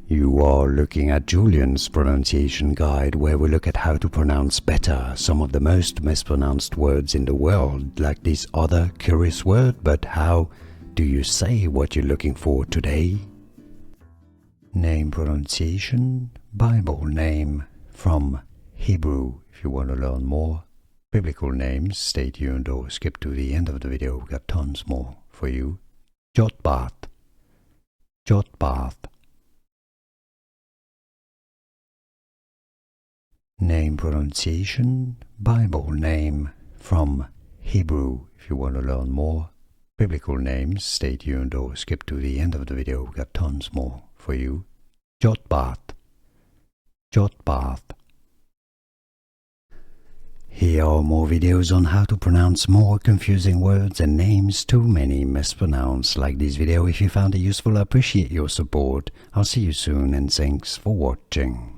You are looking at Julian's pronunciation guide, where we look at how to pronounce better some of the most mispronounced words in the world, like this other curious word. But how do you say what you're looking for today? Name pronunciation, Bible name from Hebrew. If you want to learn more biblical names, stay tuned or skip to the end of the video. We've got tons more for you. Jotbath, Jotbath. Name pronunciation, Bible name from Hebrew. If you want to learn more biblical names, stay tuned or skip to the end of the video. We've got tons more for you. Jotbath, Jotbath. Here are more videos on how to pronounce more confusing words and names too many mispronounced. Like this video if you found it useful. I appreciate your support. I'll see you soon and thanks for watching.